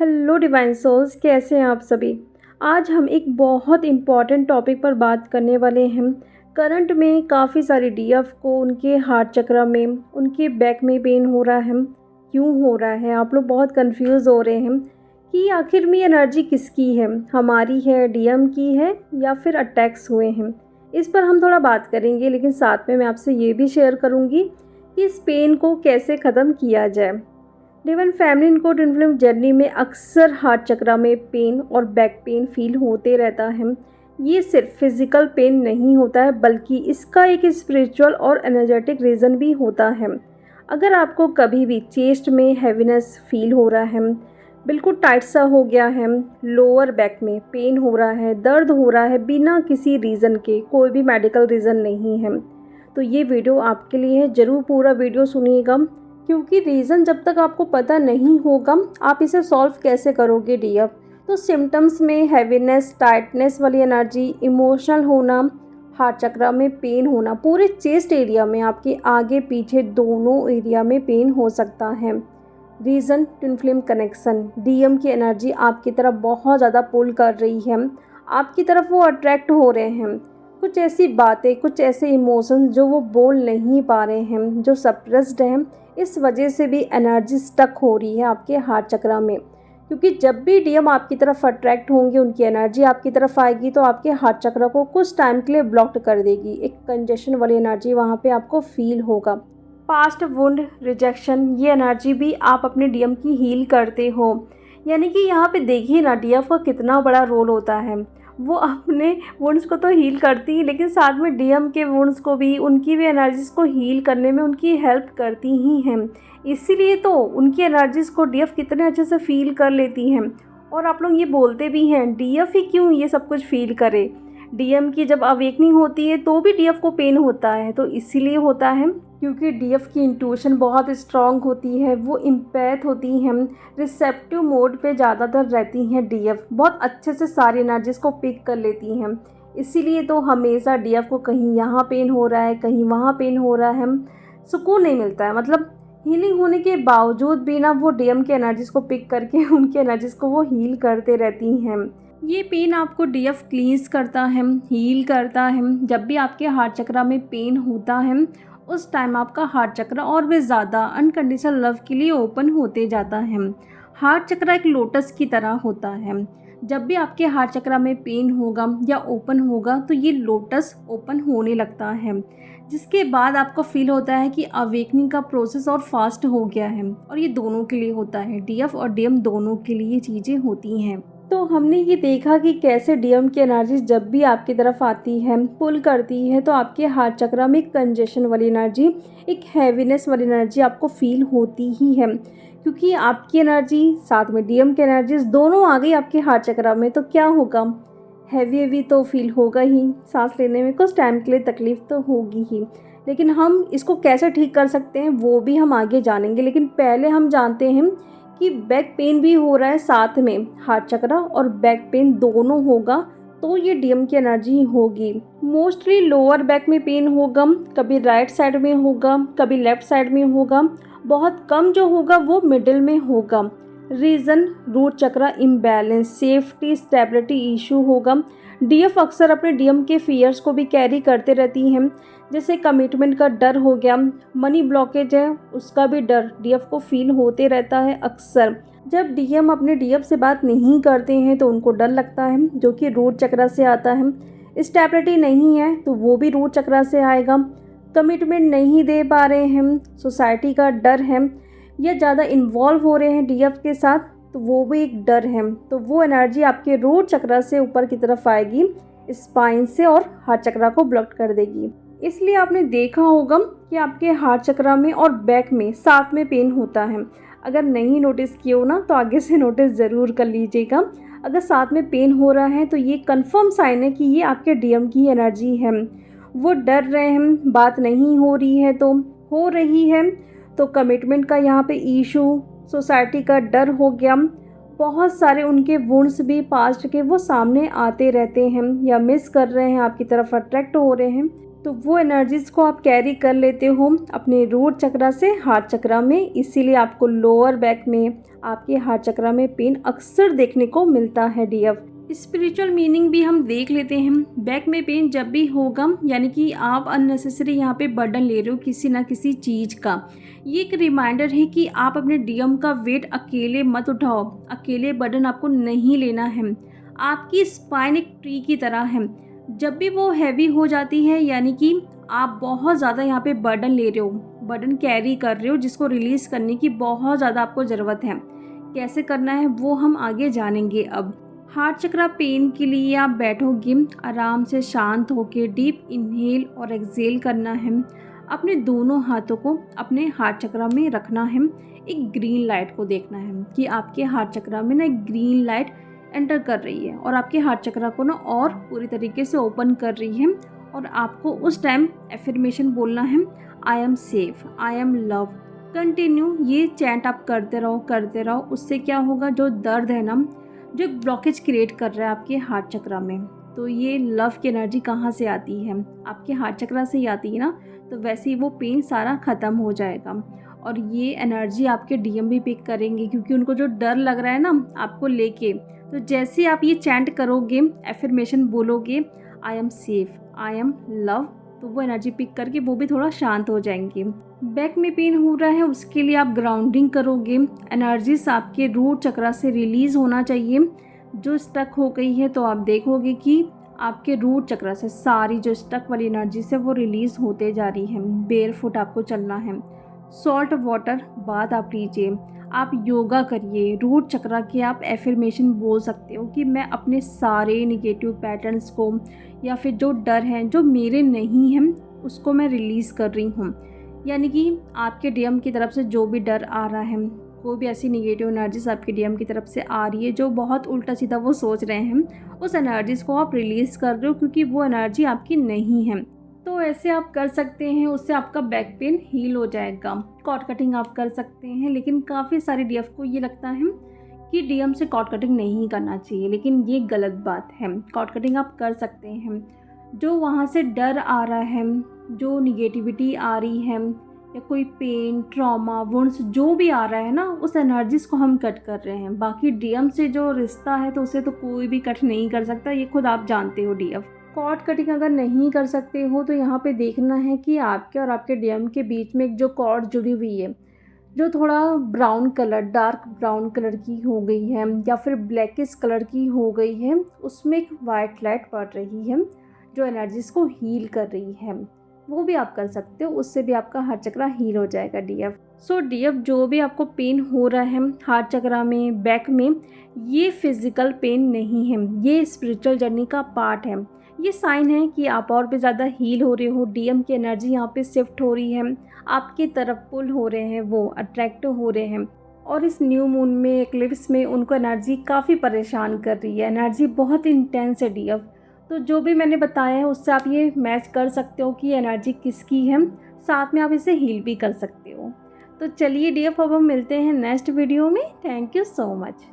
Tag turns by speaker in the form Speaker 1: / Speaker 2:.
Speaker 1: Hello divine souls, कैसे हैं आप सभी। आज हम एक बहुत इम्पॉर्टेंट टॉपिक पर बात करने वाले हैं। करंट में काफ़ी सारी डीएफ को उनके हार्ट चक्र में, उनके बैक में पेन हो रहा है। क्यों हो रहा है, आप लोग बहुत कंफ्यूज हो रहे हैं कि आखिर में एनर्जी किसकी है, हमारी है, डीएम की है या फिर अटैक्स हुए हैं। इस पर हम थोड़ा बात करेंगे, लेकिन साथ में मैं आपसे ये भी शेयर करूँगी कि इस पेन को कैसे ख़त्म किया जाए। डिवाइन फेमिनिन को ट्विन फ्लेम जर्नी में अक्सर हार्ट चक्र में पेन और बैक पेन फील होते रहता है। ये सिर्फ फिजिकल पेन नहीं होता है, बल्कि इसका एक स्पिरिचुअल और एनर्जेटिक रीज़न भी होता है। अगर आपको कभी भी चेस्ट में हैवीनेस फील हो रहा है, बिल्कुल टाइट सा हो गया है, लोअर बैक में पेन हो रहा है, दर्द हो रहा है बिना किसी रीज़न के, कोई भी मेडिकल रीज़न नहीं है, तो ये वीडियो आपके लिए है। ज़रूर पूरा वीडियो सुनिएगा, क्योंकि रीज़न जब तक आपको पता नहीं होगा आप इसे सॉल्व कैसे करोगे डीएफ। तो सिम्टम्स में हैवीनेस, टाइटनेस वाली एनर्जी, इमोशनल होना, हार्ट चक्र में पेन होना, पूरे चेस्ट एरिया में, आपके आगे पीछे दोनों एरिया में पेन हो सकता है। Reason twin flame connection, DM की एनर्जी आपकी तरफ बहुत ज़्यादा पुल कर रही है, आपकी तरफ वो अट्रैक्ट हो रहे हैं। कुछ ऐसी बातें, कुछ ऐसे इमोशंस जो वो बोल नहीं पा रहे हैं, जो सप्रेस्ड हैं, इस वजह से भी एनर्जी स्टक हो रही है आपके हार्ट चक्र में। क्योंकि जब भी डीएम आपकी तरफ अट्रैक्ट होंगे, उनकी एनर्जी आपकी तरफ आएगी तो आपके हार्ट चक्र को कुछ टाइम के लिए ब्लॉक्ड कर देगी। एक कंजेशन वाली एनर्जी वहाँ पे आपको फील होगा। पास्ट वुंड, रिजेक्शन, ये एनर्जी भी आप अपने डीएम की हील करते हो। यानी कि यहाँ पे देखिए ना, डीएफ का कितना बड़ा रोल होता है। वो अपने वुंड्स को तो हील करती है, लेकिन साथ में डीएम के वुंड्स को भी, उनकी भी एनर्जीज़ को हील करने में उनकी हेल्प करती ही हैं। इसीलिए तो उनकी एनर्जीज़ को डीएफ कितने अच्छे से फील कर लेती हैं। और आप लोग ये बोलते भी हैं डीएफ ही क्यों ये सब कुछ फील करे। डीएम की जब अवेकनिंग होती है तो भी डीएफ को पेन होता है, तो इसीलिए होता है क्योंकि डीएफ की इंट्यूशन बहुत स्ट्रांग होती है, वो इम्पैथ होती हैं, रिसेप्टिव मोड पे ज़्यादातर रहती हैं। डीएफ बहुत अच्छे से सारी एनर्जीज़ को पिक कर लेती हैं। इसीलिए तो हमेशा डीएफ को कहीं यहाँ पेन हो रहा है, कहीं वहाँ पेन हो रहा है, सुकून नहीं मिलता है। मतलब हीलिंग होने के बावजूद भी ना, वो डीएम के एनर्जीज़ को पिक करके उनकी एनर्जीज़ को वो हील करते रहती हैं। ये पेन आपको डीएफ क्लींस करता है, हील करता है। जब भी आपके हार्ट चक्र में पेन होता है, उस टाइम आपका हार्ट चक्र और भी ज़्यादा अनकंडीशनल लव के लिए ओपन होते जाता है। हार्ट चक्र एक लोटस की तरह होता है। जब भी आपके हार्ट चक्र में पेन होगा या ओपन होगा तो ये लोटस ओपन होने लगता है, जिसके बाद आपको फील होता है कि अवेकनिंग का प्रोसेस और फास्ट हो गया है। और ये दोनों के लिए होता है, डीएफ और डीएम दोनों के लिए चीज़ें होती हैं। तो हमने ये देखा कि कैसे डीएम की एनर्जी जब भी आपकी तरफ आती है, पुल करती है, तो आपके हार्ट चक्र में एक कंजेशन वाली एनर्जी, एक हैवीनेस वाली एनर्जी आपको फील होती ही है। क्योंकि आपकी एनर्जी साथ में डीएम की एनर्जीज दोनों आ गई आपके हार्ट चक्र में, तो क्या होगा, हैवी तो फील होगा ही, सांस लेने में कुछ टाइम के लिए तकलीफ़ तो होगी ही। लेकिन हम इसको कैसे ठीक कर सकते हैं वो भी हम आगे जानेंगे। लेकिन पहले हम जानते हैं कि बैक पेन भी हो रहा है, साथ में हार्ट चक्र और बैक पेन दोनों होगा, तो ये डीएम की एनर्जी होगी। मोस्टली लोअर बैक में पेन होगा, कभी राइट साइड में होगा, कभी लेफ्ट साइड में होगा, बहुत कम जो होगा वो मिडिल में होगा। रीज़न रूट चक्र इम्बैलेंस, सेफ्टी स्टेबिलिटी इशू होगा। डीएफ अक्सर अपने डीएम के फियर्स को भी कैरी करते रहती हैं, जैसे कमिटमेंट का डर हो गया, मनी ब्लॉकेज है उसका भी डर डीएफ को फील होते रहता है। अक्सर जब डीएम अपने डीएफ से बात नहीं करते हैं तो उनको डर लगता है, जो कि रूट चक्र से आता है। स्टेबिलिटी नहीं है तो वो भी रूट चक्र से आएगा। कमिटमेंट नहीं दे पा रहे हैं, सोसाइटी का डर है, या ज़्यादा इन्वॉल्व हो रहे हैं डीएफ के साथ, तो वो भी एक डर है। तो वो एनर्जी आपके रूट चक्र से ऊपर की तरफ आएगी, स्पाइन से, और हार्ट चक्र को ब्लॉक कर देगी। इसलिए आपने देखा होगा कि आपके हार्ट चक्र में और बैक में साथ में पेन होता है। अगर नहीं नोटिस किए हो ना, तो आगे से नोटिस ज़रूर कर लीजिएगा। अगर साथ में पेन हो रहा है तो ये कंफर्म साइन है कि ये आपके डीएम की एनर्जी है। वो डर रहे हैं, बात नहीं हो रही है तो हो रही है, तो कमिटमेंट का यहाँ पे इशू, सोसाइटी का डर हो गया। बहुत सारे उनके वुंड्स भी पास्ट के वो सामने आते रहते हैं, या मिस कर रहे हैं, आपकी तरफ अट्रैक्ट हो रहे हैं। तो वो एनर्जीज़ को आप कैरी कर लेते हो अपने रूट चक्रा से हार्ट चक्रा में, इसीलिए आपको लोअर बैक में, आपके हार्ट चक्रा में पेन अक्सर देखने को मिलता है डियर। स्पिरिचुअल मीनिंग भी हम देख लेते हैं। बैक में पेन जब भी होगा यानी कि आप अननेसेसरी यहाँ पे बर्डन ले रहे हो किसी ना किसी चीज़ का। ये एक रिमाइंडर है कि आप अपने डीएम का वेट अकेले मत उठाओ, अकेले बर्डन आपको नहीं लेना है। आपकी स्पाइन एक ट्री की तरह है, जब भी वो हैवी हो जाती है यानी कि आप बहुत ज़्यादा यहाँ पे बर्डन ले रहे हो, बर्डन कैरी कर रहे हो, जिसको रिलीज़ करने की बहुत ज़्यादा आपको ज़रूरत है। कैसे करना है वो हम आगे जानेंगे। अब हार्ट चक्रा पेन के लिए आप बैठोगे, आराम से शांत होकर डीप इनहेल और एक्सहेल करना है। अपने दोनों हाथों को अपने हार्ट चक्रा में रखना है। एक ग्रीन लाइट को देखना है कि आपके हार्ट चक्रा में ना एक ग्रीन लाइट एंटर कर रही है और आपके हार्ट चक्रा को ना और पूरी तरीके से ओपन कर रही है। और आपको उस टाइम एफर्मेशन बोलना है, I am safe, I am love. Continue ये चैंट आप करते रहो। उससे क्या होगा, जो दर्द है ना, जो ब्लॉकेज क्रिएट कर रहा है आपके हार्ट चक्रा में, तो ये लव की एनर्जी कहाँ से आती है, आपके हार्ट चक्रा से ही आती है ना, तो वैसे ही वो पेन सारा ख़त्म हो जाएगा। और ये एनर्जी आपके डीएम भी पिक करेंगे, क्योंकि उनको जो डर लग रहा है ना आपको लेके, तो जैसे आप ये चैंट करोगे, एफर्मेशन बोलोगे, I am safe, I am love, तो वो एनर्जी पिक करके वो भी थोड़ा शांत हो जाएंगे। बैक में पेन हो रहा है उसके लिए आप ग्राउंडिंग करोगे, एनर्जीज आपके रूट चक्रा से रिलीज़ होना चाहिए। जो स्टक हो गई है तो आप देखोगे कि आपके रूट चक्रा से सारी जो स्टक वाली एनर्जीज है वो रिलीज़ होते जा रही है। बेयरफुट आपको चलना है। सॉल्ट वाटर बात आप लीजिए, आप योगा करिए, रूट चक्रा के आप एफर्मेशन बोल सकते हो कि मैं अपने सारे निगेटिव पैटर्न्स को या फिर जो डर हैं जो मेरे नहीं हैं उसको मैं रिलीज़ कर रही हूँ। यानी कि आपके डीएम की तरफ से जो भी डर आ रहा है, कोई भी ऐसी निगेटिव एनर्जीज आपके डीएम की तरफ से आ रही है जो बहुत उल्टा सीधा वो सोच रहे हैं, उस एनर्जीज़ को आप रिलीज़ कर रहे हो, क्योंकि वो एनर्जी आपकी नहीं है। तो ऐसे आप कर सकते हैं, उससे आपका बैक पेन हील हो जाएगा। कॉर्ड कटिंग आप कर सकते हैं, लेकिन काफ़ी सारे डीएफ को ये लगता है कि डीएम से कॉर्ड कटिंग नहीं करना चाहिए, लेकिन ये गलत बात है। कॉर्ड कटिंग आप कर सकते हैं। जो वहाँ से डर आ रहा है, जो निगेटिविटी आ रही है, या कोई पेन, ट्रॉमा, वुंड्स जो भी आ रहा है ना, उस एनर्जीज़ को हम कट कर रहे हैं। बाकी डीएम से जो रिश्ता है तो उसे तो कोई भी कट नहीं कर सकता, ये खुद आप जानते हो डीएफ। कॉर्ड कटिंग अगर नहीं कर सकते हो तो यहाँ पे देखना है कि आपके और आपके डीएम के बीच में एक जो कॉर्ड जुड़ी हुई है, जो थोड़ा brown colour, dark brown colour की हो गई है या फिर ब्लैकिश कलर की हो गई है, उसमें एक वाइट लाइट पड़ रही है जो एनर्जीज़ को हील कर रही है, वो भी आप कर सकते हो। उससे भी आपका हार्ट चक्रा हील हो जाएगा डीएफ। सो डीएफ जो भी आपको पेन हो रहा है हार्ट चक्रा में, बैक में, ये फिज़िकल पेन नहीं है, ये स्पिरिचुअल जर्नी का पार्ट है। ये साइन है कि आप और भी ज़्यादा हील हो रहे हो। डीएम की एनर्जी यहाँ पे शिफ्ट हो रही है, आपकी तरफ पुल हो रहे हैं, वो अट्रैक्टिव हो रहे हैं। और इस न्यू मून में, एक्लिप्स में उनको एनर्जी काफ़ी परेशान कर रही है, एनर्जी बहुत इंटेंस है डीएफ। तो जो भी मैंने बताया है उससे आप ये मैच कर सकते हो कि एनर्जी किसकी है, साथ में आप इसे हील भी कर सकते हो। तो चलिए डीएफ, अब हम मिलते हैं नेक्स्ट वीडियो में। Thank you so much.